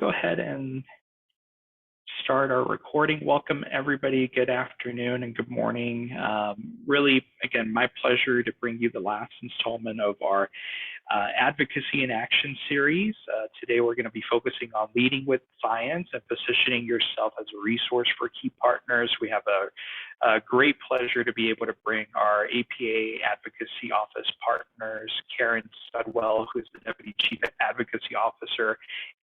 go ahead and start our recording. Welcome everybody, good afternoon and good morning. Really, again, my pleasure to bring you the last installment of our Advocacy in Action series. Today we're going to be focusing on leading with science and positioning yourself as a resource for key partners. We have a great pleasure to be able to bring our APA Advocacy Office partners, Karen Studwell, who's the Deputy Chief Advocacy Officer,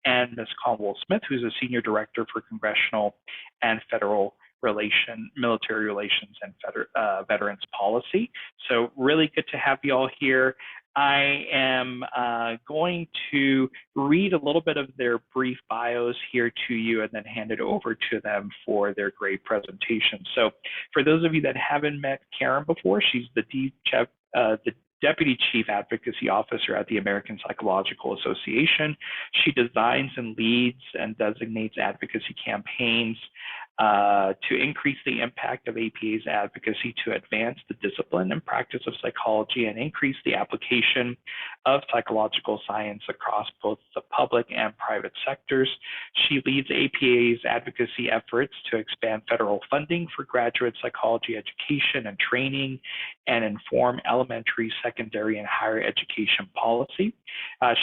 and Ms. Conwell Smith, who's a Senior Director for Congressional and Federal Military Relations and Veterans Policy. So really good to have you all here. I am going to read a little bit of their brief bios here to you and then hand it over to them for their great presentation. So for those of you that haven't met Karen before, she's the Deputy Chief Advocacy Officer at the American Psychological Association. She designs and leads and designates advocacy campaigns to increase the impact of APA's advocacy to advance the discipline and practice of psychology and increase the application of psychological science across both the public and private sectors. She leads APA's advocacy efforts to expand federal funding for graduate psychology education and training and inform elementary, secondary, and higher education policy.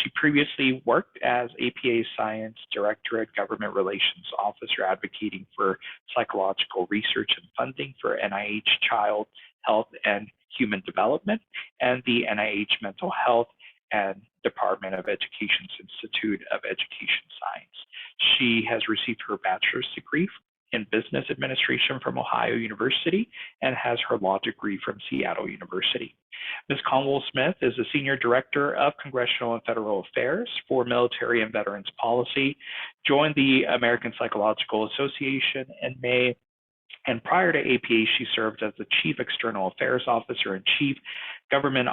She previously worked as APA Science Directorate Government Relations Officer advocating for psychological research and funding for NIH Child Health and Human Development and the NIH Mental Health and Department of Education's Institute of Education Science. She has received her bachelor's degree in Business Administration from Ohio University and has her law degree from Seattle University. Ms. Conwell Smith is the Senior Director of Congressional and Federal Affairs for Military and Veterans Policy, joined the American Psychological Association in May, and prior to APA, she served as the Chief External Affairs Officer and Chief Government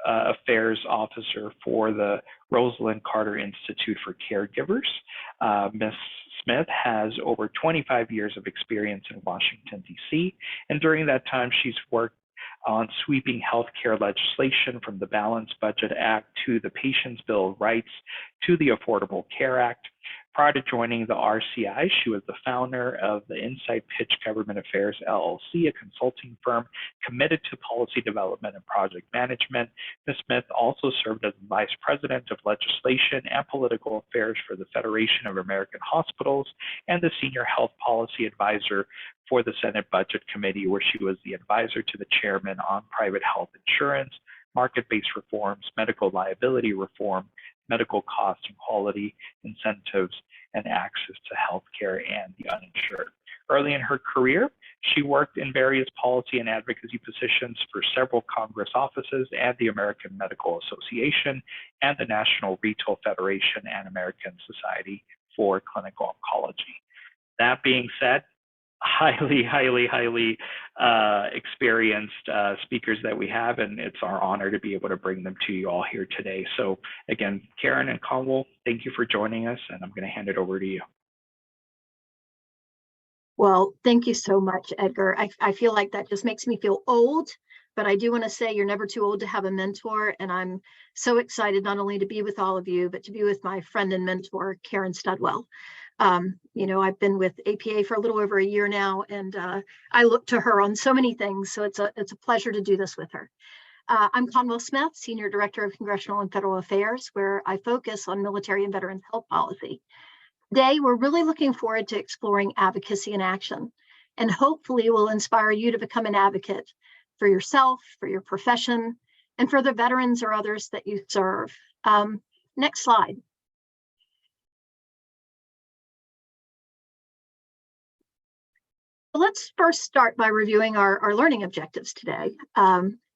Affairs Officer for the Rosalind Carter Institute for Caregivers. Ms. Smith has over 25 years of experience in Washington, D.C., and during that time, she's worked on sweeping healthcare legislation from the Balanced Budget Act to the Patients' Bill of Rights to the Affordable Care Act. Prior to joining the RCI, she was the founder of the Insight Pitch Government Affairs LLC, a consulting firm committed to policy development and project management. Ms. Smith also served as Vice President of Legislation and Political Affairs for the Federation of American Hospitals and the Senior Health Policy Advisor for the Senate Budget Committee, where she was the advisor to the chairman on private health insurance, market-based reforms, medical liability reform, medical cost and quality incentives, and access to health care and the uninsured. Early in her career, she worked in various policy and advocacy positions for several Congress offices and the American Medical Association and the National Retail Federation and American Society for Clinical Oncology. That being said, highly experienced speakers that we have, and it's our honor to be able to bring them to you all here today. So again, Karen and Conwell, thank you for joining us, and I'm going to hand it over to you. Well, thank you so much, Edgar. I feel like that just makes me feel old, but I do want to say you're never too old to have a mentor, and I'm so excited not only to be with all of you, but to be with my friend and mentor, Karen Studwell. You know, I've been with APA for a little over a year now, and I look to her on so many things, so it's a pleasure to do this with her. I'm Conwell Smith, Senior Director of Congressional and Federal Affairs, where I focus on military and veterans health policy. Today, we're really looking forward to exploring advocacy in action, and hopefully will inspire you to become an advocate for yourself, for your profession, and for the veterans or others that you serve. Next slide. Let's first start by reviewing our learning objectives today.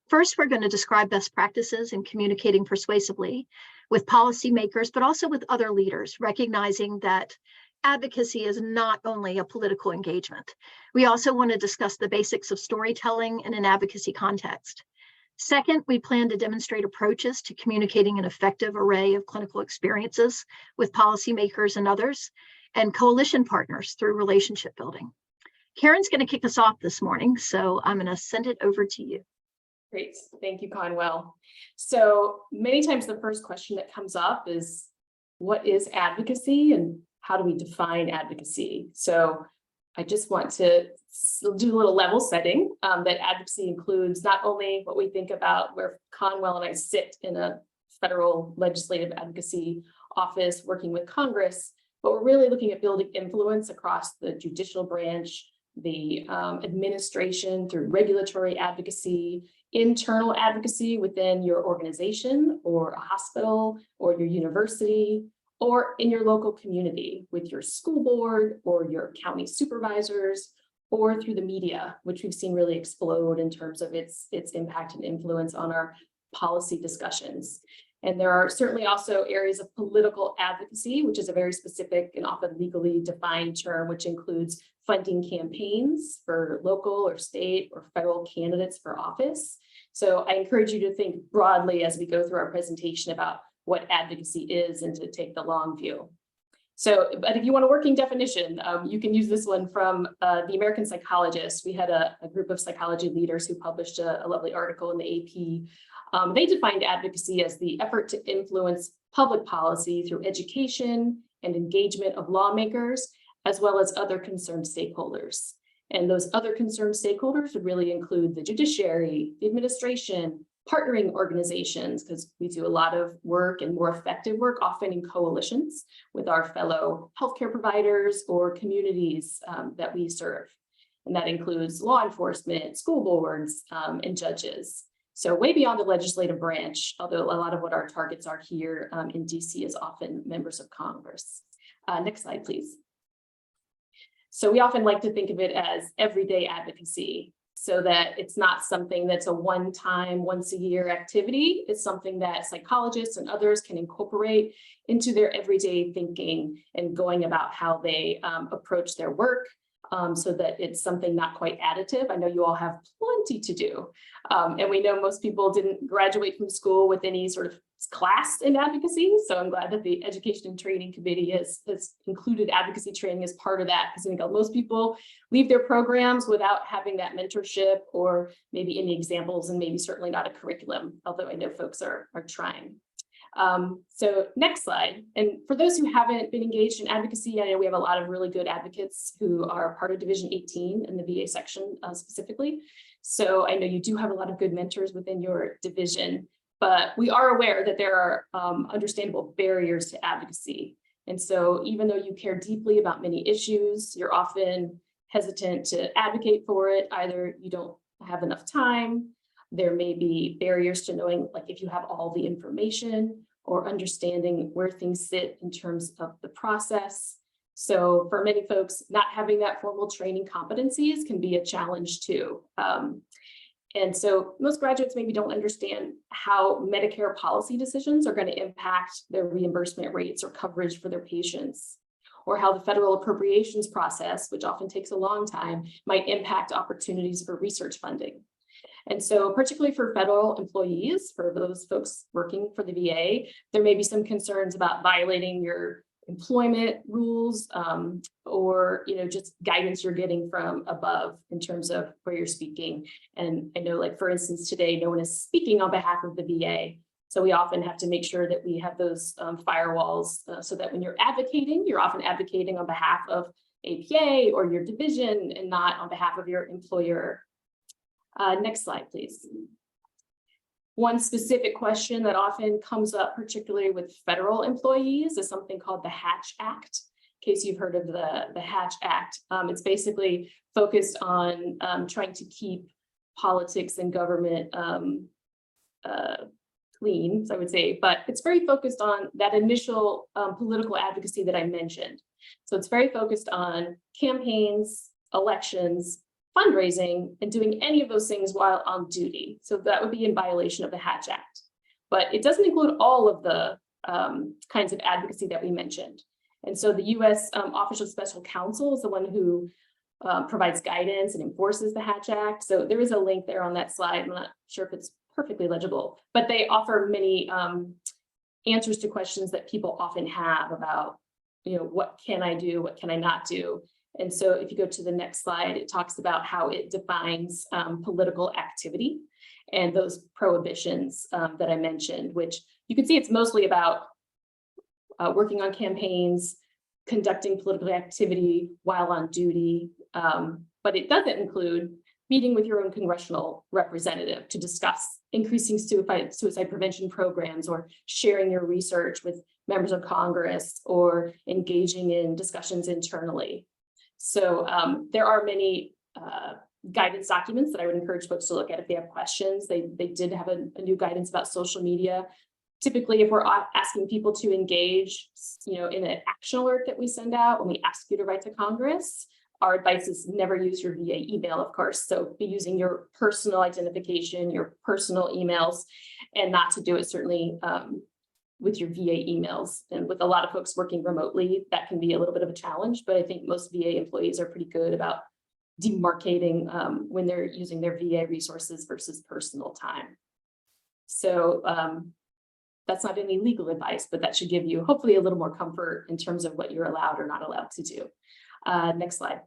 First, we're going to describe best practices in communicating persuasively with policymakers, but also with other leaders, recognizing that advocacy is not only a political engagement. We also want to discuss the basics of storytelling in an advocacy context. Second, we plan to demonstrate approaches to communicating an effective array of clinical experiences with policymakers and others, and coalition partners through relationship building. Karen's going to kick us off this morning, so I'm going to send it over to you. Great. Thank you, Conwell. So many times the first question that comes up is, what is advocacy and how do we define advocacy? So I just want to do a little level setting that advocacy includes not only what we think about where Conwell and I sit in a federal legislative advocacy office working with Congress, but we're really looking at building influence across the judicial branch, the administration through regulatory advocacy, internal advocacy within your organization or a hospital or your university, or in your local community with your school board or your county supervisors, or through the media, which we've seen really explode in terms of its impact and influence on our policy discussions. And there are certainly also areas of political advocacy, which is a very specific and often legally defined term, which includes funding campaigns for local or state or federal candidates for office. So I encourage you to think broadly as we go through our presentation about what advocacy is and to take the long view. So, but if you want a working definition, you can use this one from the American Psychologists. We had a group of psychology leaders who published a lovely article in the AP. They defined advocacy as the effort to influence public policy through education and engagement of lawmakers, as well as other concerned stakeholders. And those other concerned stakeholders would really include the judiciary, the administration, partnering organizations, because we do a lot of work and more effective work, often in coalitions with our fellow healthcare providers or communities that we serve. And that includes law enforcement, school boards, and judges. So way beyond the legislative branch, although a lot of what our targets are here in DC is often members of Congress. Next slide, please. So we often like to think of it as everyday advocacy, so that it's not something that's a one-time, once-a-year activity. It's something that psychologists and others can incorporate into their everyday thinking and going about how they approach their work, so that it's something not quite additive. I know you all have plenty to do. And we know most people didn't graduate from school with any sort of class in advocacy. So I'm glad that the Education and Training Committee has included advocacy training as part of that, because I think most people leave their programs without having that mentorship or maybe any examples, and maybe certainly not a curriculum, although I know folks are trying. So next slide. And for those who haven't been engaged in advocacy, I know we have a lot of really good advocates who are part of Division 18 in the VA section specifically. So I know you do have a lot of good mentors within your division, but we are aware that there are understandable barriers to advocacy. And so even though you care deeply about many issues, you're often hesitant to advocate for it. Either you don't have enough time, there may be barriers to knowing, like, if you have all the information or understanding where things sit in terms of the process. So for many folks, not having that formal training competencies can be a challenge too. And so most graduates maybe don't understand how Medicare policy decisions are going to impact their reimbursement rates or coverage for their patients, or how the federal appropriations process, which often takes a long time, might impact opportunities for research funding. And so particularly for federal employees, for those folks working for the VA, there may be some concerns about violating your employment rules, or just guidance you're getting from above in terms of where you're speaking. And I know, like, for instance, today, no one is speaking on behalf of the VA. So we often have to make sure that we have those firewalls so that when you're advocating, you're often advocating on behalf of APA or your division and not on behalf of your employer. Next slide, please. One specific question that often comes up, particularly with federal employees, is something called the Hatch Act. In case you've heard of the Hatch Act, it's basically focused on trying to keep politics and government clean, so I would say, but it's very focused on that initial political advocacy that I mentioned. So it's very focused on campaigns, elections, fundraising, and doing any of those things while on duty. So that would be in violation of the Hatch Act. But it doesn't include all of the kinds of advocacy that we mentioned. And so the U.S. Office of Special Counsel is the one who provides guidance and enforces the Hatch Act. So there is a link there on that slide. I'm not sure if it's perfectly legible, but they offer many answers to questions that people often have about, what can I do? What can I not do? And so if you go to the next slide, it talks about how it defines political activity and those prohibitions that I mentioned, which you can see it's mostly about working on campaigns, conducting political activity while on duty, but it doesn't include meeting with your own congressional representative to discuss increasing suicide prevention programs, or sharing your research with members of Congress, or engaging in discussions internally. So there are many guidance documents that I would encourage folks to look at if they have questions. They did have a new guidance about social media. Typically, if we're asking people to engage, in an action alert that we send out when we ask you to write to Congress, our advice is never use your VA email, of course. So be using your personal identification, your personal emails, and not to do it certainly with your VA emails. And with a lot of folks working remotely, that can be a little bit of a challenge, but I think most VA employees are pretty good about demarcating when they're using their VA resources versus personal time. So that's not any legal advice, but that should give you hopefully a little more comfort in terms of what you're allowed or not allowed to do. Next slide.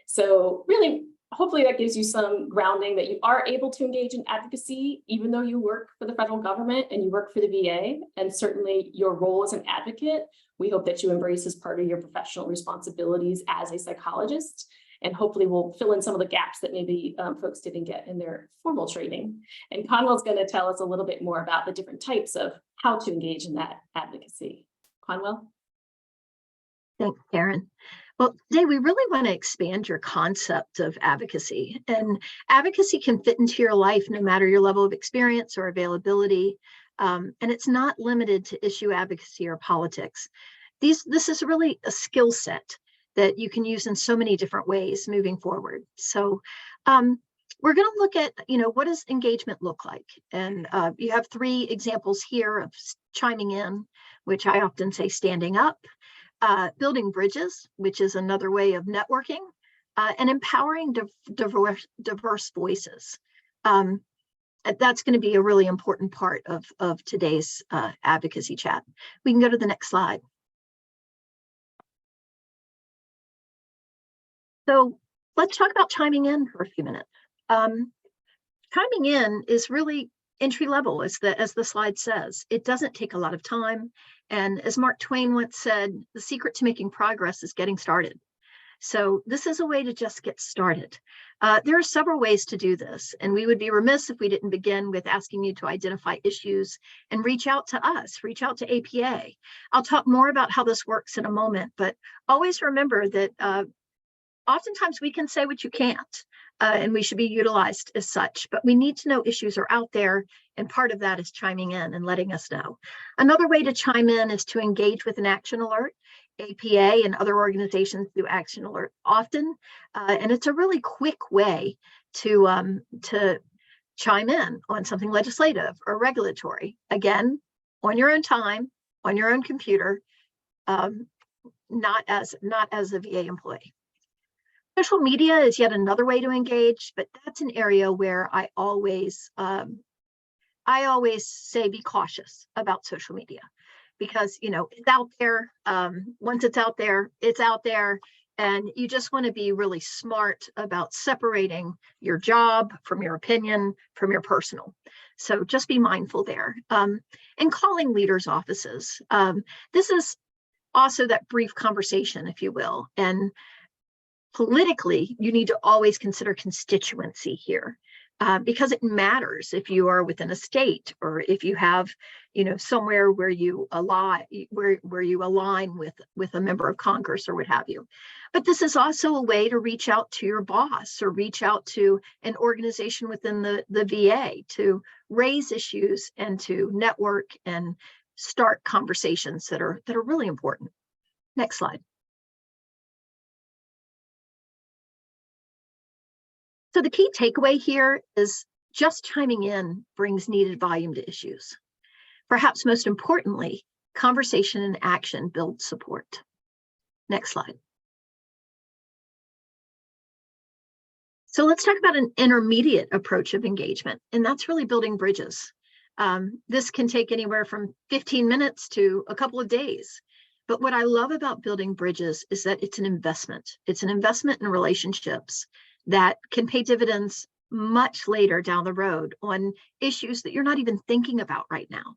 So really, hopefully that gives you some grounding that you are able to engage in advocacy, even though you work for the federal government and you work for the VA, and certainly your role as an advocate, we hope that you embrace as part of your professional responsibilities as a psychologist. And hopefully we'll fill in some of the gaps that maybe folks didn't get in their formal training. And Conwell's going to tell us a little bit more about the different types of how to engage in that advocacy. Conwell? Thanks, Karen. Well, today we really want to expand your concept of advocacy. And advocacy can fit into your life no matter your level of experience or availability. And it's not limited to issue advocacy or politics. This is really a skill set that you can use in so many different ways moving forward. So we're going to look at, what does engagement look like? And you have 3 examples here of chiming in, which I often say standing up, building bridges, which is another way of networking, and empowering diverse voices. That's going to be a really important part of today's advocacy chat. We can go to the next slide. So let's talk about chiming in for a few minutes. Chiming in is really entry level, as the slide says. It doesn't take a lot of time. And as Mark Twain once said, the secret to making progress is getting started. So this is a way to just get started. There are several ways to do this, and we would be remiss if we didn't begin with asking you to identify issues and reach out to us, reach out to APA. I'll talk more about how this works in a moment, but always remember that oftentimes we can say what you can't, and we should be utilized as such, but we need to know issues are out there, and part of that is chiming in and letting us know. Another way to chime in is to engage with an action alert. APA and other organizations do action alert often, and it's a really quick way to chime in on something legislative or regulatory. Again, on your own time, on your own computer, not as a VA employee. Social media is yet another way to engage, but that's an area where I always say be cautious about social media, because it's out there. Once it's out there, and you just want to be really smart about separating your job from your opinion from your personal. So just be mindful there. And calling leaders' offices. This is also that brief conversation, if you will, and politically, you need to always consider constituency here, because it matters if you are within a state, or if you have, somewhere where you align, where you align with a member of Congress or what have you. But this is also a way to reach out to your boss, or reach out to an organization within the VA to raise issues and to network and start conversations that are really important. Next slide. So the key takeaway here is just chiming in brings needed volume to issues. Perhaps most importantly, conversation and action build support. Next slide. So let's talk about an intermediate approach of engagement, and that's really building bridges. This can take anywhere from 15 minutes to a couple of days. But what I love about building bridges is that it's an investment. It's an investment in relationships that can pay dividends much later down the road on issues that you're not even thinking about right now.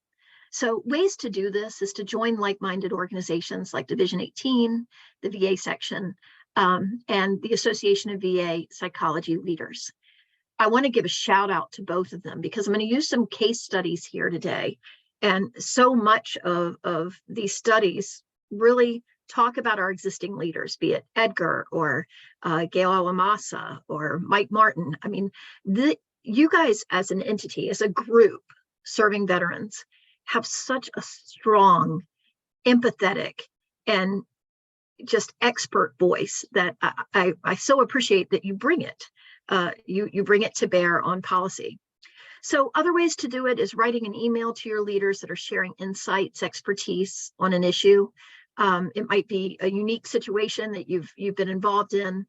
So ways to do this is to join like-minded organizations like Division 18, the VA section, and the Association of VA Psychology Leaders. I want to give a shout out to both of them because I'm going to use some case studies here today. And so much of these studies really talk about our existing leaders, be it Edgar or Gail Alamasa or Mike Martin. I mean, you guys as an entity, as a group serving veterans, have such a strong, empathetic, and just expert voice that I so appreciate that you bring it. You bring it to bear on policy. So other ways to do it is writing an email to your leaders that are sharing insights, expertise on an issue. It might be a unique situation that you've been involved in.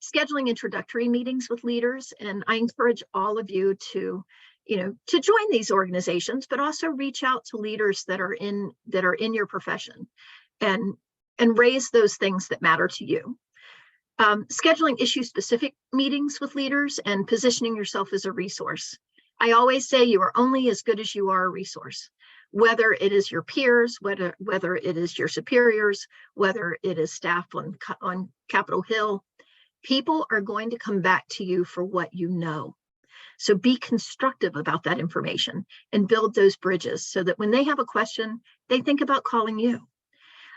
Scheduling introductory meetings with leaders, and I encourage all of you to join these organizations, but also reach out to leaders that are in your profession, and raise those things that matter to you. Scheduling issue-specific meetings with leaders and positioning yourself as a resource. I always say you are only as good as you are a resource, whether it is your peers, whether it is your superiors, whether it is staff on Capitol Hill. People are going to come back to you for what you know. So be constructive about that information and build those bridges so that when they have a question, they think about calling you.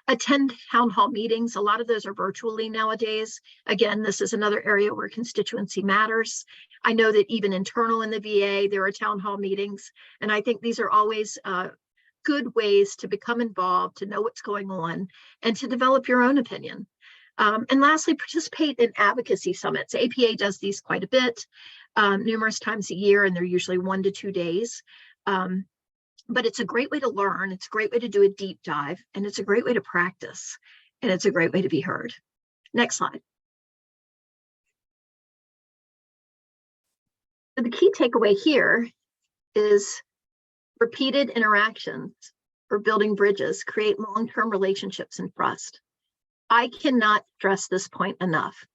Attend town hall meetings. A lot of those are virtually nowadays. Again, this is another area where constituency matters. I know that even internal in the VA, there are town hall meetings. And I think these are always good ways to become involved, to know what's going on, and to develop your own opinion. And lastly, participate in advocacy summits. APA does these quite a bit, numerous times a year, and they're usually 1 to 2 days. But it's a great way to learn. It's a great way to do a deep dive, and it's a great way to practice, and it's a great way to be heard. Next slide. So the key takeaway here is repeated interactions or building bridges create long-term relationships and trust. I cannot stress this point enough.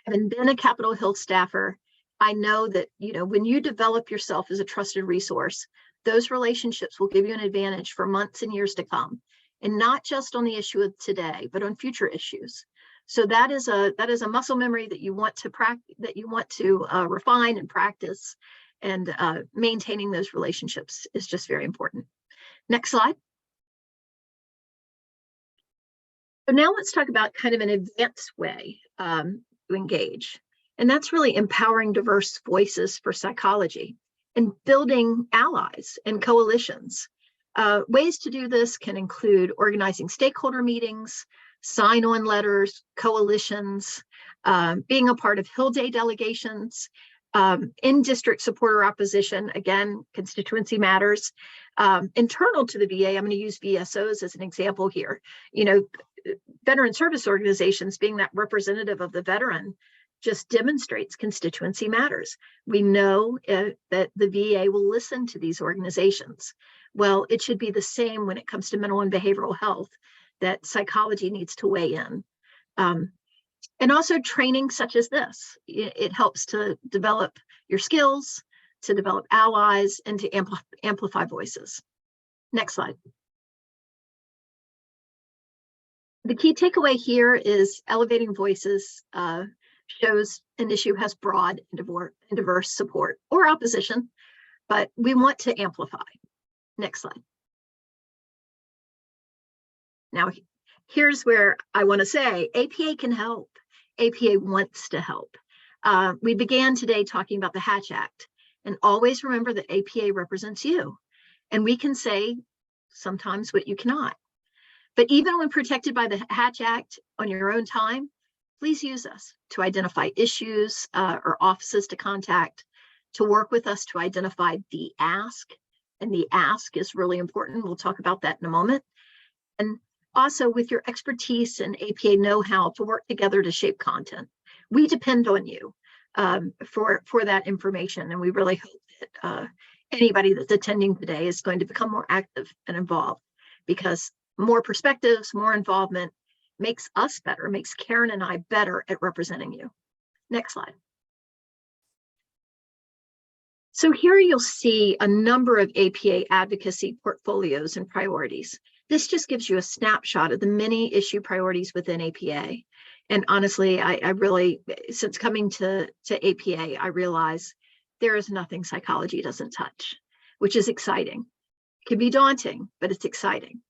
Having been a Capitol Hill staffer, I know that when you develop yourself as a trusted resource, those relationships will give you an advantage for months and years to come, and not just on the issue of today, but on future issues. So that is a muscle memory that you want to practice, that you want to refine and practice, and maintaining those relationships is just very important. Next slide. So now let's talk about kind of an advanced way to engage, and that's really empowering diverse voices for psychology and building allies and coalitions. Ways to do this can include organizing stakeholder meetings, sign-on letters, coalitions, being a part of Hill Day delegations, in-district supporter opposition, again, constituency matters. Internal to the VA, I'm going to use VSOs as an example here. Veteran service organizations, being that representative of the veteran, just demonstrates constituency matters. We know that the VA will listen to these organizations. Well, it should be the same when it comes to mental and behavioral health, that psychology needs to weigh in. And also training such as this. It helps to develop your skills, to develop allies, and to amplify voices. Next slide. The key takeaway here is elevating voices shows an issue has broad and diverse support or opposition, but we want to amplify. Next slide. Now, here's where I want to say APA can help. APA wants to help. We began today talking about the Hatch Act, and always remember that APA represents you, and we can say sometimes what you cannot. But even when protected by the Hatch Act on your own time, please use us to identify issues or offices to contact, to work with us to identify the ask. And the ask is really important. We'll talk about that in a moment. And also with your expertise and APA know-how to work together to shape content. We depend on you for that information. And we really hope that anybody that's attending today is going to become more active and involved, because more perspectives, more involvement makes us better, makes Karen and I better at representing you. Next slide. So here you'll see a number of APA advocacy portfolios and priorities. This just gives you a snapshot of the many issue priorities within APA. And honestly, I really, since coming to APA, I realize there is nothing psychology doesn't touch, which is exciting. It can be daunting, but it's exciting.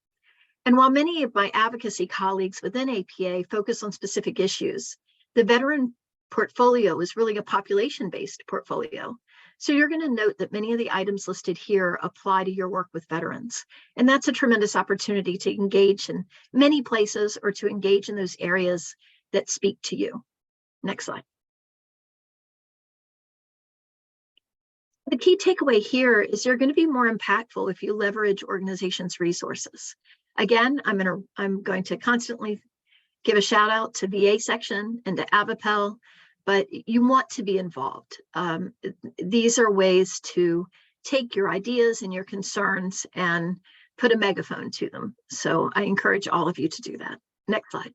And while many of my advocacy colleagues within APA focus on specific issues, the veteran portfolio is really a population-based portfolio. So you're going to note that many of the items listed here apply to your work with veterans. And that's a tremendous opportunity to engage in many places or to engage in those areas that speak to you. Next slide. The key takeaway here is you're going to be more impactful if you leverage organizations' resources. Again, I'm going to constantly give a shout out to VA section and to Avapel, but you want to be involved. These are ways to take your ideas and your concerns and put a megaphone to them. So I encourage all of you to do that. Next slide.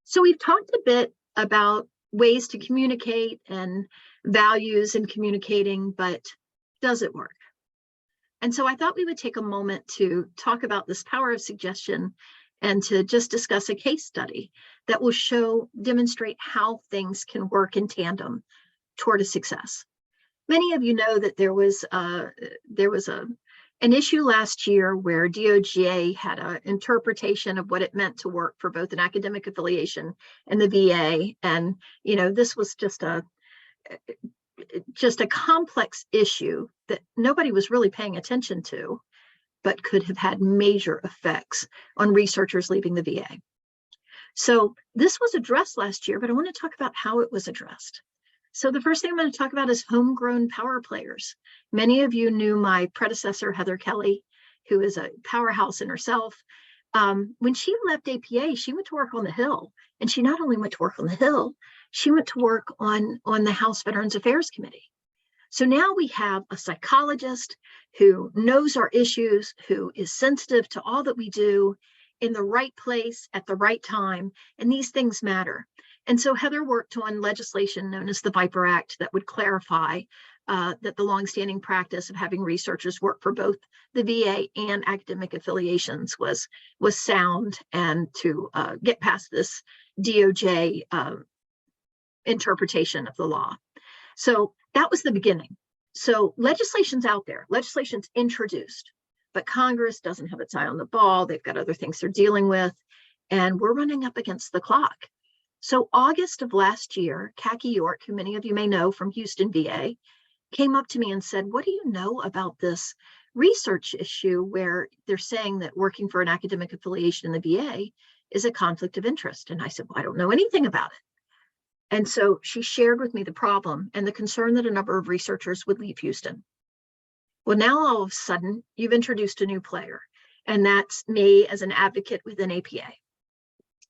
So we've talked a bit about ways to communicate and values in communicating, but does it work? And so I thought we would take a moment to talk about this power of suggestion and to just discuss a case study that will demonstrate how things can work in tandem toward a success. Many of you know that there was an issue last year where DOJ had an interpretation of what it meant to work for both an academic affiliation and the VA. And, you know, this was just a complex issue that nobody was really paying attention to, but could have had major effects on researchers leaving the VA. So this was addressed last year, but I want to talk about how it was addressed. So the first thing I'm going to talk about is homegrown power players. Many of you knew my predecessor, Heather Kelly, who is a powerhouse in herself. When she left APA, she went to work on the Hill. And she not only went to work on the Hill, she went to work on the House Veterans Affairs Committee. So now we have a psychologist who knows our issues, who is sensitive to all that we do in the right place at the right time. And these things matter. And so Heather worked on legislation known as the Viper Act that would clarify that the longstanding practice of having researchers work for both the VA and academic affiliations was sound, and to get past this DOJ interpretation of the law. So that was the beginning. So legislation's out there, legislation's introduced, but Congress doesn't have its eye on the ball. They've got other things they're dealing with, and we're running up against the clock. So August of last year, Khaki York, who many of you may know from Houston VA, came up to me and said, what do you know about this research issue where they're saying that working for an academic affiliation in the VA is a conflict of interest? And I said, well, I don't know anything about it. And so she shared with me the problem and the concern that a number of researchers would leave Houston. Well, now all of a sudden, you've introduced a new player, and that's me as an advocate within APA.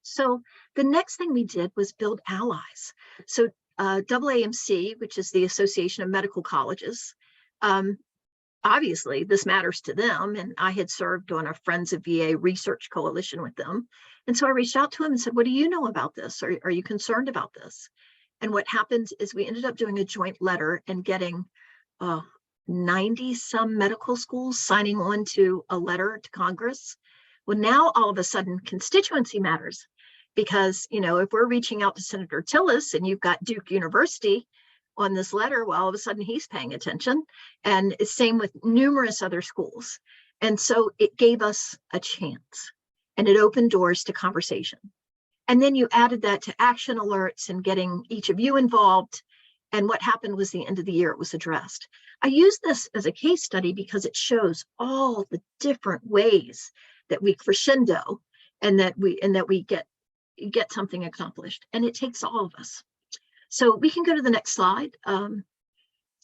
So the next thing we did was build allies. So AAMC, which is the Association of Medical Colleges, obviously this matters to them, and I had served on a Friends of VA research coalition with them. And so I reached out to him and said, what do you know about this? Are you concerned about this? And what happened is we ended up doing a joint letter and getting 90 some medical schools signing on to a letter to Congress. Well, now all of a sudden constituency matters, because, you know, if we're reaching out to Senator Tillis and you've got Duke University on this letter, well, all of a sudden he's paying attention, and it's same with numerous other schools. And so it gave us a chance, and it opened doors to conversation. And then you added that to action alerts and getting each of you involved. And what happened was the end of the year, it was addressed. I use this as a case study because it shows all the different ways that we crescendo and that we get something accomplished. And it takes all of us. So we can go to the next slide. And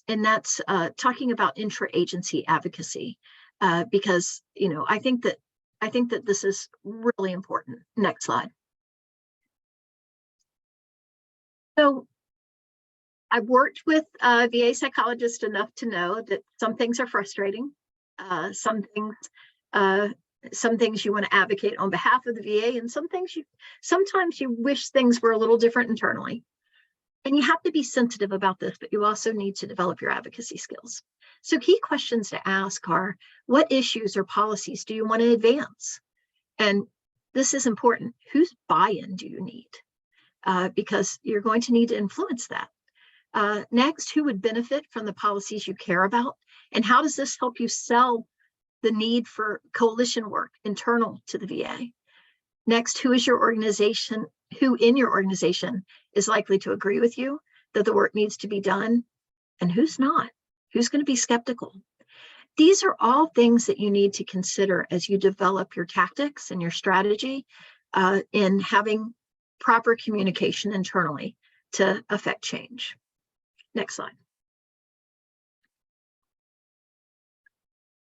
that's talking about intra-agency advocacy, because, you know, I think that this is really important. Next slide. So I've worked with VA psychologists enough to know that some things are frustrating. Some things you want to advocate on behalf of the VA, and sometimes you wish things were a little different internally. And you have to be sensitive about this, but you also need to develop your advocacy skills. So key questions to ask are, what issues or policies do you want to advance? And this is important. Whose buy-in do you need? Because you're going to need to influence that. Next, who would benefit from the policies you care about? And how does this help you sell the need for coalition work internal to the VA? Next, who in your organization is likely to agree with you that the work needs to be done, and who's not? Who's going to be skeptical? These are all things that you need to consider as you develop your tactics and your strategy in having proper communication internally to affect change. Next slide.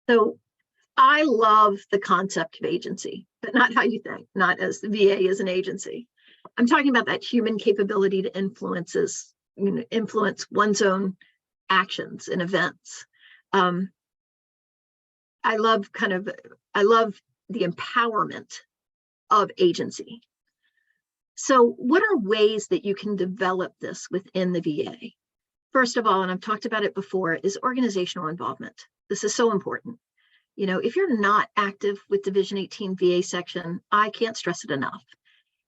So I love the concept of agency, but not how you think, not as the VA is an agency. I'm talking about that human capability to influence one's own actions and events. I love the empowerment of agency. So what are ways that you can develop this within the VA? First of all, and I've talked about it before, is organizational involvement. This is so important. You know, if you're not active with Division 18 VA section, I can't stress it enough.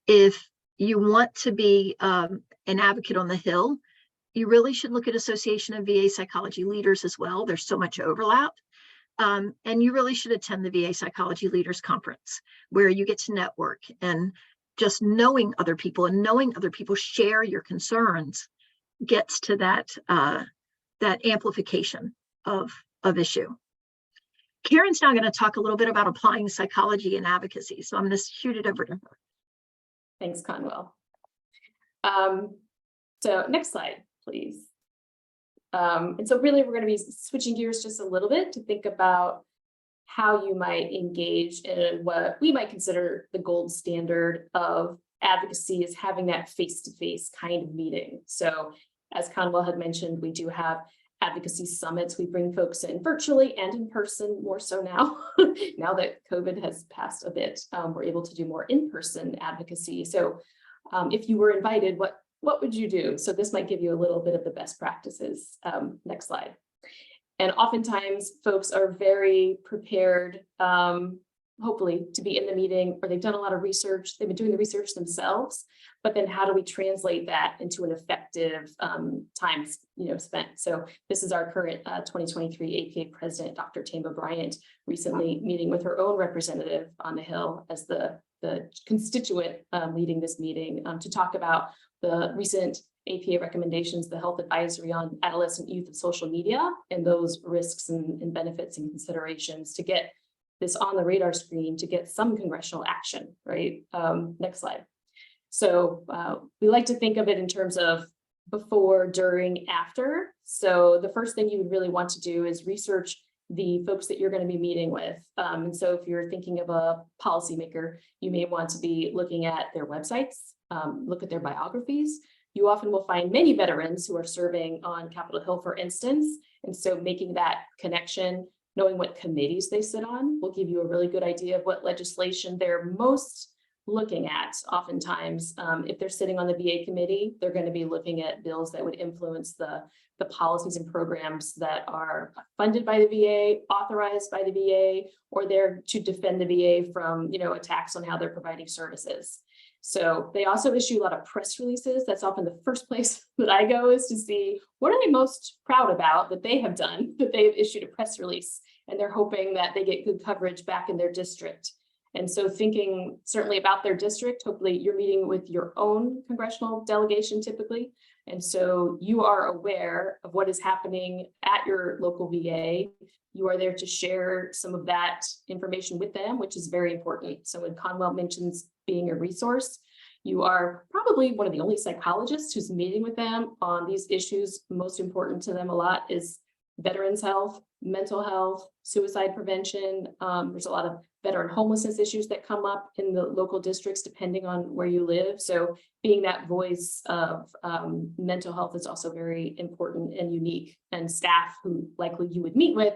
If you want to be an advocate on the Hill, you really should look at Association of VA Psychology Leaders as well. There's so much overlap. And you really should attend the VA Psychology Leaders Conference, where you get to network, and just knowing other people and knowing other people share your concerns gets to that amplification of issue. Karen's now going to talk a little bit about applying psychology and advocacy. So I'm going to shoot it over to her. Thanks, Conwell. So next slide, please. And so really, we're going to be switching gears just a little bit to think about how you might engage in what we might consider the gold standard of advocacy, is having that face-to-face kind of meeting. So as Conwell had mentioned, we do have advocacy summits. We bring folks in virtually and in person, more so now. Now that COVID has passed a bit, we're able to do more in-person advocacy. So if you were invited, what would you do? So this might give you a little bit of the best practices. Next slide. And oftentimes folks are very prepared, hopefully, to be in the meeting, or they've done a lot of research. They've been doing the research themselves, but then how do we translate that into an effective time spent? So this is our current 2023 APA president, Dr. Tamba Bryant, recently meeting with her own representative on the Hill as the constituent leading this meeting to talk about the recent APA recommendations, the health advisory on adolescent youth and social media, and those risks and benefits and considerations to get this on the radar screen, to get some congressional action, right? Next slide. So we like to think of it in terms of before, during, after. So the first thing you would really want to do is research the folks that you're going to be meeting with. And so if you're thinking of a policymaker, you may want to be looking at their websites, look at their biographies. You often will find many veterans who are serving on Capitol Hill, for instance. And so making that connection, knowing what committees they sit on, will give you a really good idea of what legislation they're most looking at. Oftentimes, if they're sitting on the VA committee, they're going to be looking at bills that would influence the policies and programs that are funded by the VA, authorized by the VA, or they're to defend the VA from, attacks on how they're providing services. So they also issue a lot of press releases. That's often the first place that I go, is to see what are they most proud about that they have done, that they've issued a press release, and they're hoping that they get good coverage back in their district. And so thinking certainly about their district, hopefully you're meeting with your own congressional delegation typically. And so you are aware of what is happening at your local VA. You are there to share some of that information with them, which is very important. So when Conwell mentions being a resource, you are probably one of the only psychologists who's meeting with them on these issues. Most important to them a lot is veterans' health, mental health, suicide prevention. There's a lot of veteran homelessness issues that come up in the local districts, depending on where you live. So being that voice of mental health is also very important and unique. And staff who likely you would meet with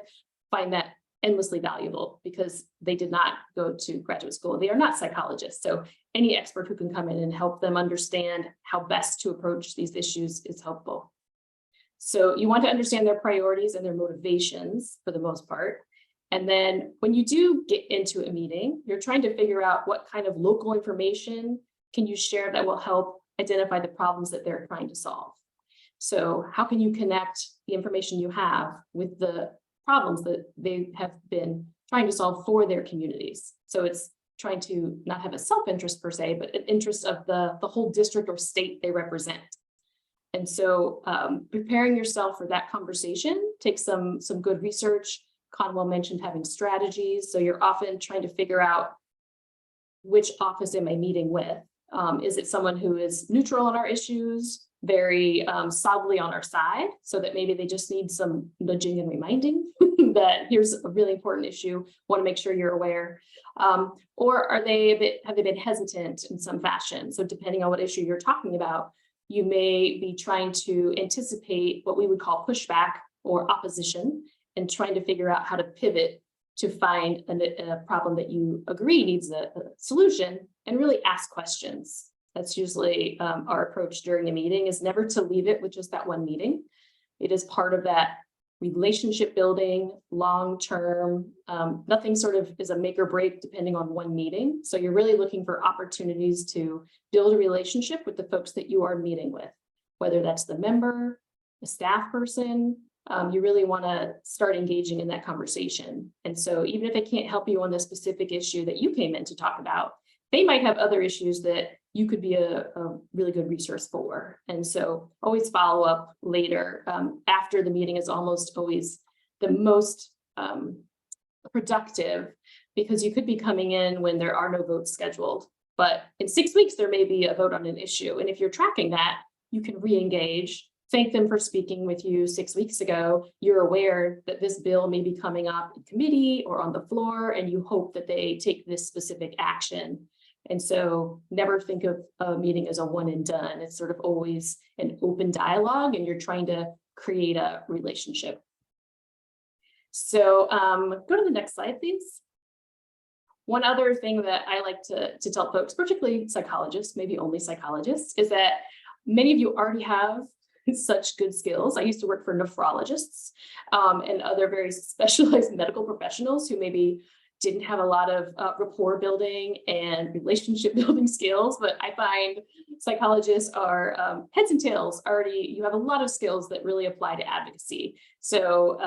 find that endlessly valuable because they did not go to graduate school. They are not psychologists. So any expert who can come in and help them understand how best to approach these issues is helpful. So you want to understand their priorities and their motivations for the most part. And then when you do get into a meeting, you're trying to figure out what kind of local information can you share that will help identify the problems that they're trying to solve. So how can you connect the information you have with the problems that they have been trying to solve for their communities? So it's trying to not have a self-interest per se, but an interest of the whole district or state they represent. And so preparing yourself for that conversation takes some good research. Conwell mentioned having strategies. So you're often trying to figure out which office am I meeting with? Is it someone who is neutral on our issues, very solidly on our side, so that maybe they just need some nudging and reminding that here's a really important issue, want to make sure you're aware. Or have they been hesitant in some fashion? So depending on what issue you're talking about, you may be trying to anticipate what we would call pushback or opposition and trying to figure out how to pivot to find a problem that you agree needs a solution and really ask questions. That's usually our approach during a meeting, is never to leave it with just that one meeting. It is part of that relationship building, long-term, nothing sort of is a make or break depending on one meeting. So you're really looking for opportunities to build a relationship with the folks that you are meeting with, whether that's the member, the staff person. You really want to start engaging in that conversation. And so even if they can't help you on the specific issue that you came in to talk about, they might have other issues that you could be a really good resource for. And so always follow up later. After the meeting is almost always the most productive, because you could be coming in when there are no votes scheduled. But in 6 weeks, there may be a vote on an issue. And if you're tracking that, you can re-engage. Thank them for speaking with you 6 weeks ago. You're aware that this bill may be coming up in committee or on the floor, and you hope that they take this specific action. And so never think of a meeting as a one and done. It's sort of always an open dialogue, and you're trying to create a relationship. So go to the next slide, please. One other thing that I like to tell folks, particularly psychologists, maybe only psychologists, is that many of you already have such good skills. I used to work for nephrologists and other very specialized medical professionals who maybe didn't have a lot of rapport building and relationship building skills, but I find psychologists are heads and tails already. You have a lot of skills that really apply to advocacy. So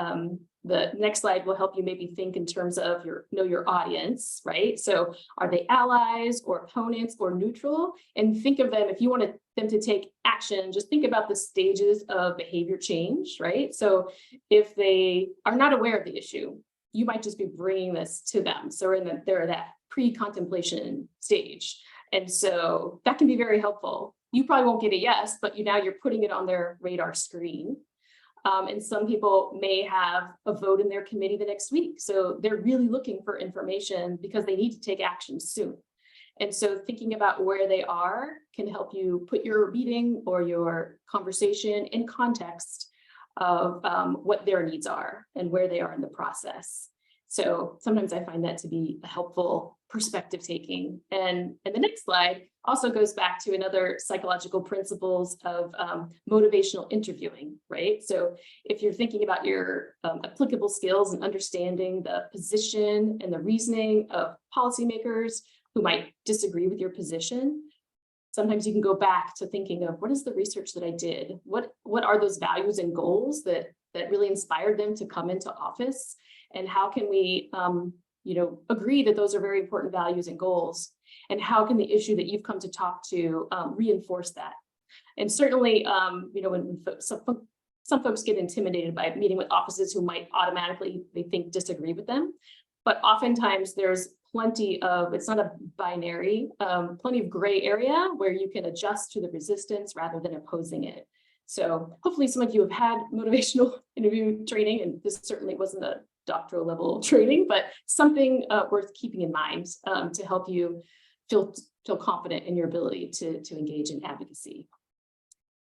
the next slide will help you maybe think in terms of your audience, right? So are they allies or opponents or neutral? And think of them, if you want them to take action, just think about the stages of behavior change, right? So if they are not aware of the issue, you might just be bringing this to them. So they're at that pre-contemplation stage. And so that can be very helpful. You probably won't get a yes, but now you're putting it on their radar screen. And some people may have a vote in their committee the next week. So they're really looking for information because they need to take action soon. And so thinking about where they are can help you put your meeting or your conversation in context of what their needs are and where they are in the process. So sometimes I find that to be a helpful perspective taking. And the next slide also goes back to another psychological principles of motivational interviewing, right? So if you're thinking about your applicable skills and understanding the position and the reasoning of policymakers who might disagree with your position, sometimes you can go back to thinking of what is the research that I did? What are those values and goals that really inspired them to come into office? And how can we agree that those are very important values and goals? And how can the issue that you've come to talk to reinforce that? And certainly, when some folks get intimidated by meeting with offices who might automatically, they think, disagree with them. But oftentimes there's plenty of, it's not a binary, plenty of gray area where you can adjust to the resistance rather than opposing it. So hopefully some of you have had motivational interview training, and this certainly wasn't a doctoral level training, but something worth keeping in mind to help you feel confident in your ability to engage in advocacy.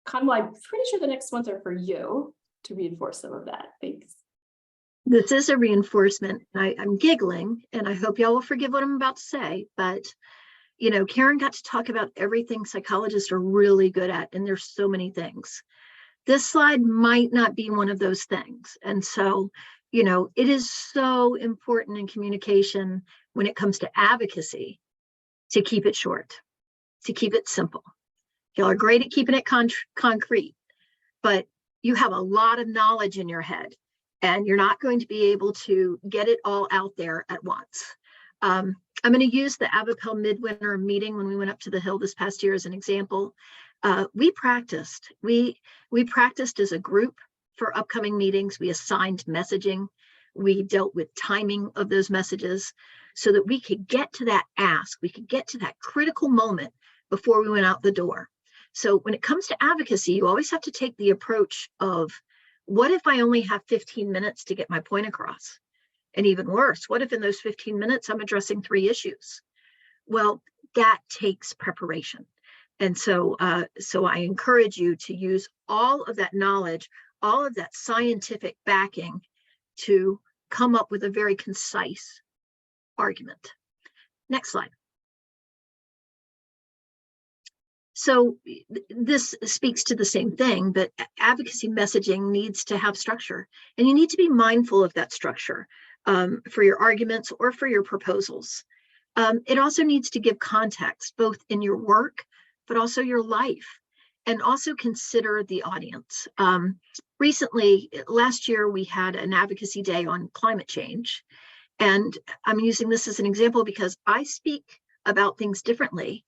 Conwell, I'm pretty sure the next ones are for you to reinforce some of that. Thanks. This is a reinforcement. I'm giggling, and I hope y'all will forgive what I'm about to say, but you know, Karen got to talk about everything psychologists are really good at, and there's so many things. This slide might not be one of those things. And so, you know, it is so important in communication when it comes to advocacy to keep it short, to keep it simple. Y'all are great at keeping it concrete, but you have a lot of knowledge in your head, and you're not going to be able to get it all out there at once. I'm going to use the Avapel midwinter meeting when we went up to the Hill this past year as an example. We practiced. We practiced as a group for upcoming meetings. We assigned messaging. We dealt with timing of those messages so that we could get to that ask. We could get to that critical moment before we went out the door. So when it comes to advocacy, you always have to take the approach of, what if I only have 15 minutes to get my point across? And even worse, what if in those 15 minutes I'm addressing 3 issues? Well, that takes preparation. And so I encourage you to use all of that knowledge, all of that scientific backing to come up with a very concise argument. Next slide. So this speaks to the same thing, but advocacy messaging needs to have structure, and you need to be mindful of that structure for your arguments or for your proposals. It also needs to give context, both in your work, but also your life, and also consider the audience. Recently, last year, we had an advocacy day on climate change, and I'm using this as an example because I speak about things differently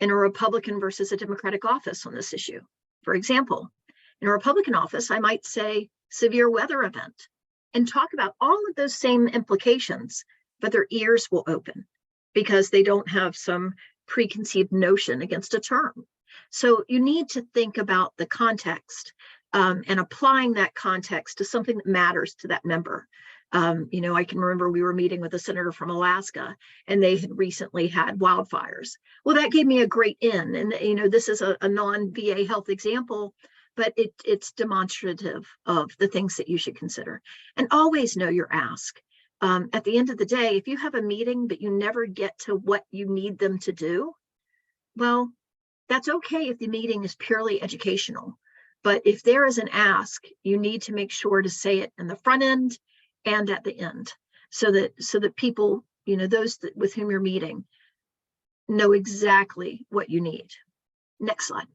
in a Republican versus a Democratic office on this issue. For example, in a Republican office, I might say severe weather event and talk about all of those same implications, but their ears will open because they don't have some preconceived notion against a term. So you need to think about the context and applying that context to something that matters to that member. You know, I can remember we were meeting with a senator from Alaska, and they had recently had wildfires. Well, that gave me a great in. And, you know, this is a non-VA health example, but it's demonstrative of the things that you should consider. And always know your ask. At the end of the day, if you have a meeting, but you never get to what you need them to do, well, that's okay if the meeting is purely educational. But if there is an ask, you need to make sure to say it in the front end and at the end, so that people, you know, those with whom you're meeting, know exactly what you need. Next slide.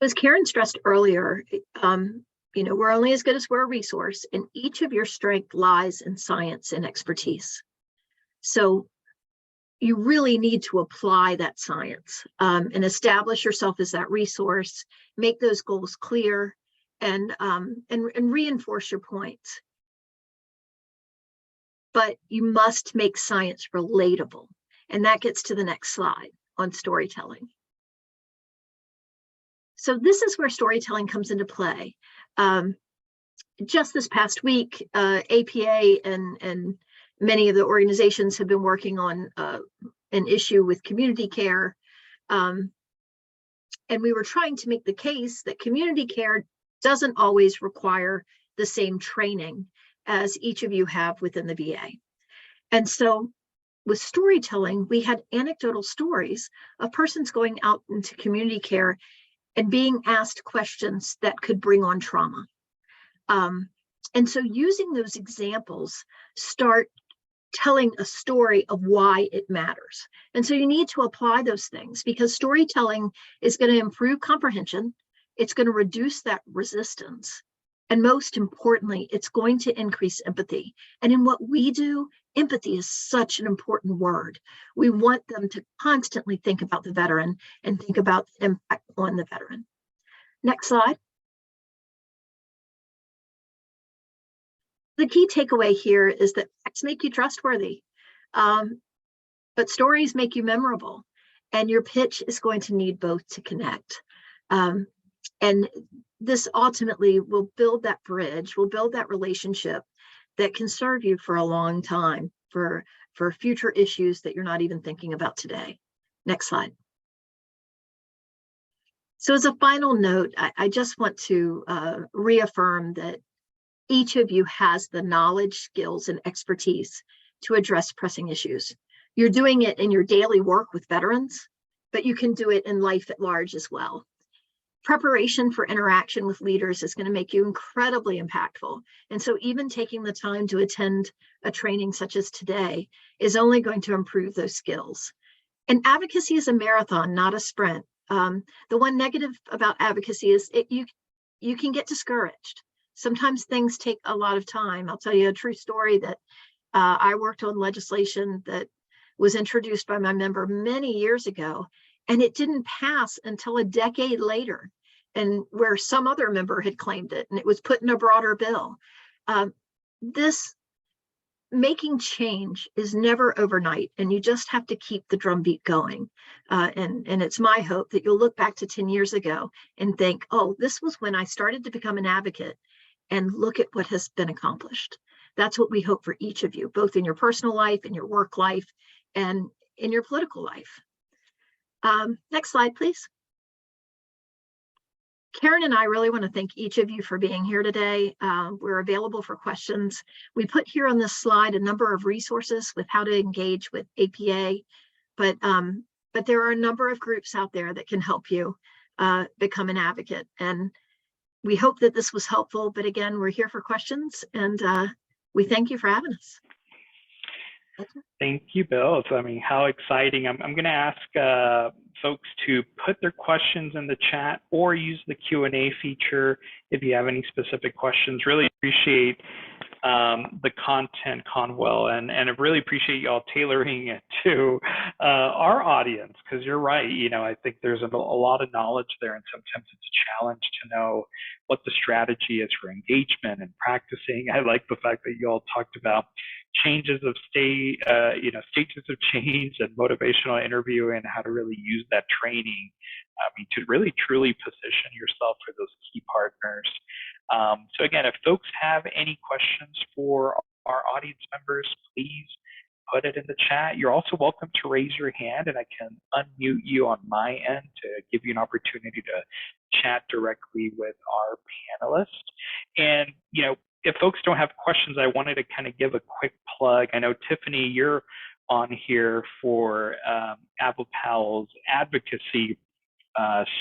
As Karen stressed earlier, you know, we're only as good as we're a resource, and each of your strength lies in science and expertise. So you really need to apply that science and establish yourself as that resource, make those goals clear, and reinforce your points. But you must make science relatable. And that gets to the next slide on storytelling. So this is where storytelling comes into play. Just this past week, APA and many of the organizations have been working on an issue with community care. And we were trying to make the case that community care doesn't always require the same training as each of you have within the VA. And so with storytelling, we had anecdotal stories of persons going out into community care and being asked questions that could bring on trauma. And so using those examples, start telling a story of why it matters. And so you need to apply those things, because storytelling is going to improve comprehension. It's going to reduce that resistance. And most importantly, it's going to increase empathy. And in what we do, empathy is such an important word. We want them to constantly think about the veteran and think about the impact on the veteran. Next slide. The key takeaway here is that facts make you trustworthy, but stories make you memorable, and your pitch is going to need both to connect. And this ultimately will build that bridge, will build that relationship that can serve you for a long time, for future issues that you're not even thinking about today. Next slide. So as a final note, I just want to reaffirm that each of you has the knowledge, skills, and expertise to address pressing issues. You're doing it in your daily work with veterans, but you can do it in life at large as well. Preparation for interaction with leaders is going to make you incredibly impactful. And so even taking the time to attend a training such as today is only going to improve those skills. And advocacy is a marathon, not a sprint. The one negative about advocacy is you can get discouraged. Sometimes things take a lot of time. I'll tell you a true story that I worked on legislation that was introduced by my member many years ago, and it didn't pass until a decade later, and where some other member had claimed it, and it was put in a broader bill. This making change is never overnight, and you just have to keep the drumbeat going. And it's my hope that you'll look back to 10 years ago and think, oh, this was when I started to become an advocate, and look at what has been accomplished. That's what we hope for each of you, both in your personal life, in your work life, and in your political life. Next slide, please. Karen and I really want to thank each of you for being here today. We're available for questions. We put here on this slide a number of resources with how to engage with APA, but there are a number of groups out there that can help you become an advocate. And we hope that this was helpful, but again, we're here for questions, and we thank you for having us. Thank you, Bill. I mean, how exciting. I'm going to ask folks to put their questions in the chat or use the Q&A feature if you have any specific questions. Really appreciate the content, Conwell, and I really appreciate y'all tailoring it to our audience, because you're right. You know, I think there's a lot of knowledge there, and sometimes it's a challenge to know what the strategy is for engagement and practicing. I like the fact that you all talked about changes of state, stages of change and motivational interviewing, and how to really use that training, to really truly position yourself for those key partners. So again, if folks have any questions for our audience members, please put it in the chat. You're also welcome to raise your hand, and I can unmute you on my end to give you an opportunity to chat directly with our panelists. And, you know, if folks don't have questions, I wanted to kind of give a quick plug. I know, Tiffany, you're on here for ApplePal's Advocacy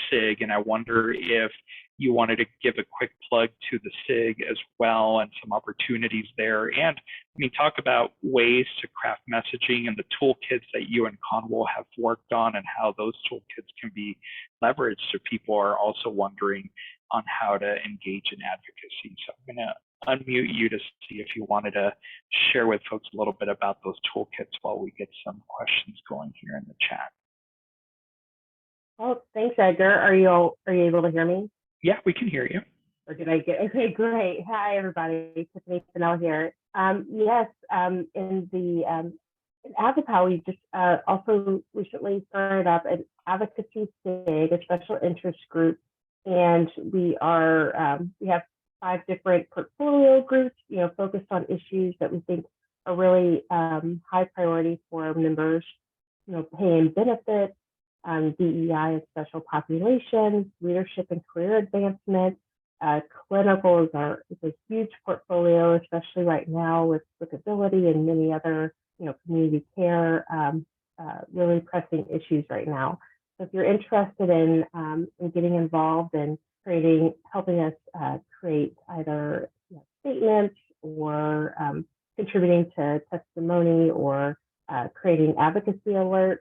SIG, and I wonder if you wanted to give a quick plug to the SIG as well and some opportunities there. And I mean, talk about ways to craft messaging and the toolkits that you and Conwell have worked on, and how those toolkits can be leveraged so people are also wondering on how to engage in advocacy. So I'm going to unmute you to see if you wanted to share with folks a little bit about those toolkits while we get some questions going here in the chat. Oh, thanks, Edgar. Are you able to hear me? Yeah, we can hear you. Or did I get? Okay, great. Hi, everybody. Tiffany Fennell here. Yes, in ApplePal, we just also recently started up an Advocacy SIG, a special interest group, and we have 5 different portfolio groups, focused on issues that we think are really high priority for our members, pay and benefits, DEI and special populations, leadership and career advancement. Clinical is a huge portfolio, especially right now with disability and many other, community care, really pressing issues right now. So if you're interested in getting involved and helping us create either statements or contributing to testimony or creating advocacy alerts,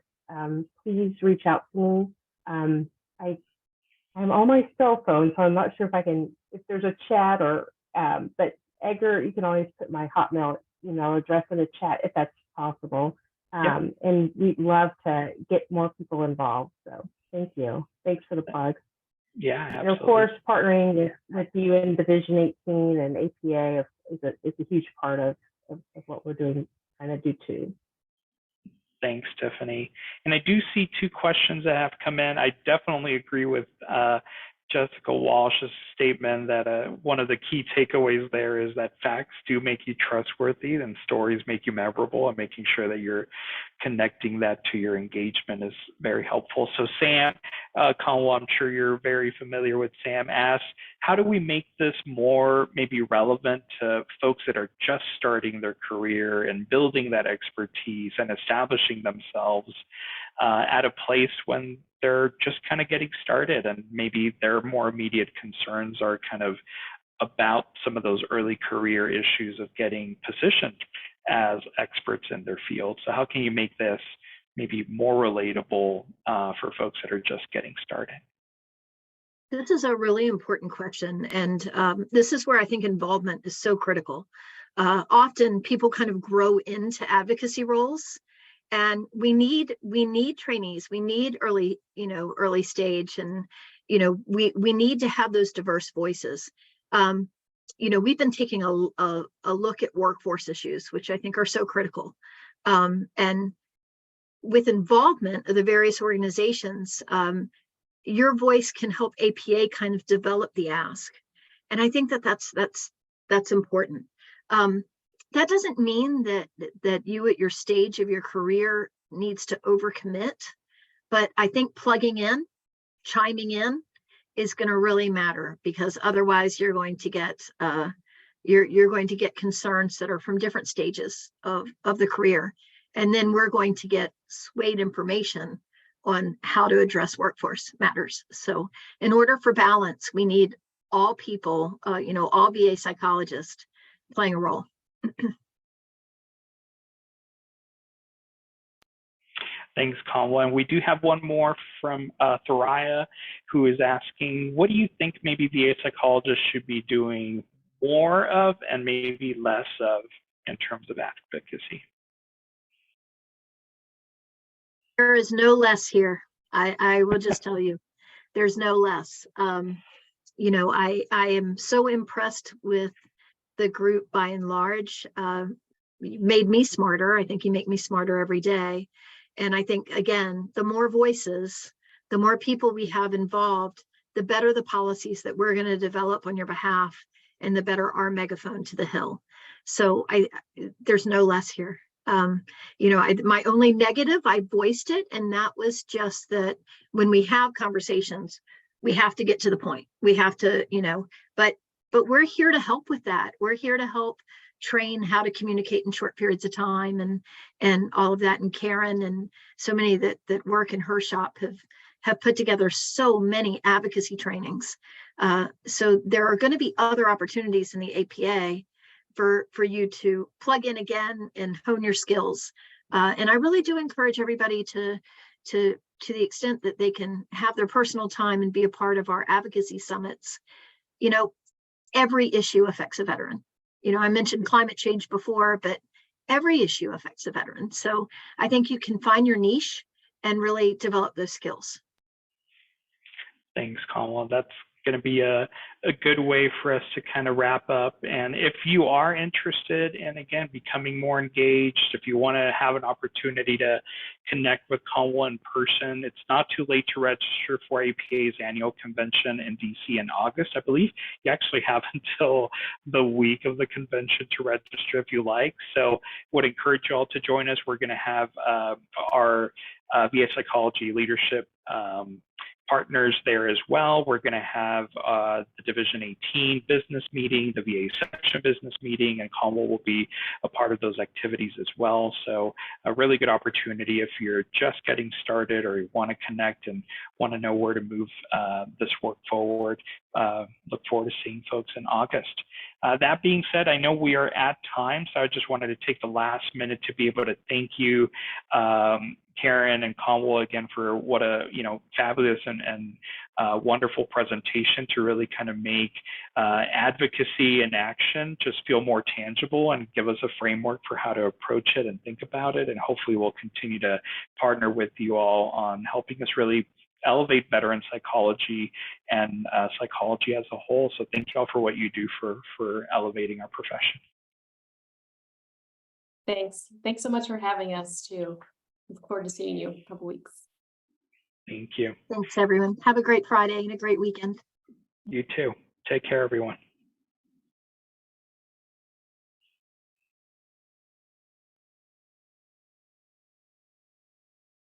please reach out to me. I'm on my cell phone, so I'm not sure if there's a chat or, but Edgar, you can always put my Hotmail email address in the chat if that's possible. And we'd love to get more people involved. So thank you. Thanks for the plug. Yeah, absolutely. And of course, partnering with you in Division 18 and APA is a huge part of what we're trying to do too. Thanks, Tiffany. And I do see 2 questions that have come in. I definitely agree with Jessica Walsh's statement that one of the key takeaways there is that facts do make you trustworthy and stories make you memorable, and making sure that you're connecting that to your engagement is very helpful. So Sam Conwell, I'm sure you're very familiar with Sam, asks, how do we make this more maybe relevant to folks that are just starting their career and building that expertise and establishing themselves at a place when they're just kind of getting started, and maybe their more immediate concerns are kind of about some of those early career issues of getting positioned as experts in their field. So how can you make this maybe more relatable for folks that are just getting started? This is a really important question. And this is where I think involvement is so critical. Often people kind of grow into advocacy roles, and we need trainees, we need early stage, and we need to have those diverse voices. We've been taking a look at workforce issues, which I think are so critical. And with involvement of the various organizations, your voice can help APA kind of develop the ask. And I think that's important. That doesn't mean that you at your stage of your career needs to overcommit, but I think plugging in, chiming in is going to really matter, because otherwise you're going to get concerns that are from different stages of the career. And then we're going to get swayed information on how to address workforce matters. So in order for balance, we need all people, all VA psychologists playing a role. Thanks, Conwell. And we do have one more from Thoraya, who is asking, what do you think maybe VA psychologists should be doing more of and maybe less of in terms of advocacy? There is no less here. I will just tell you, there's no less. I am so impressed with the group by and large. Made me smarter. I think you make me smarter every day. And I think, again, the more voices, the more people we have involved, the better the policies that we're going to develop on your behalf, and the better our megaphone to the hill. So there's no less here. My only negative, I voiced it, and that was just that when we have conversations, we have to get to the point. We have to, but we're here to help with that. We're here to help train how to communicate in short periods of time and all of that. And Karen and so many that work in her shop have put together so many advocacy trainings. So there are going to be other opportunities in the APA for you to plug in again and hone your skills. And I really do encourage everybody to the extent that they can have their personal time and be a part of our advocacy summits. Every issue affects a veteran. I mentioned climate change before, but every issue affects a veteran. So I think you can find your niche and really develop those skills. Thanks, Conwell. That's going to be a good way for us to kind of wrap up. And if you are interested in, again, becoming more engaged, if you want to have an opportunity to connect with Conwell in person, it's not too late to register for APA's annual convention in DC in August. I believe you actually have until the week of the convention to register if you like. So would encourage you all to join us. We're going to have our VA Psychology leadership partners there as well. We're going to have the Division 18 business meeting, the VA section business meeting, and Conwell will be a part of those activities as well. So a really good opportunity if you're just getting started or you want to connect and want to know where to move this work forward. Look forward to seeing folks in August. That being said, I know we are at time, so I just wanted to take the last minute to be able to thank you, Karen and Conwell, again, for what a fabulous and wonderful presentation to really kind of make advocacy and action just feel more tangible and give us a framework for how to approach it and think about it. And hopefully we'll continue to partner with you all on helping us really elevate veteran psychology and psychology as a whole. So thank you all for what you do for elevating our profession. Thanks. Thanks so much for having us too. Look forward to seeing you in a couple weeks. Thank you. Thanks, everyone. Have a great Friday and a great weekend. You too. Take care, everyone.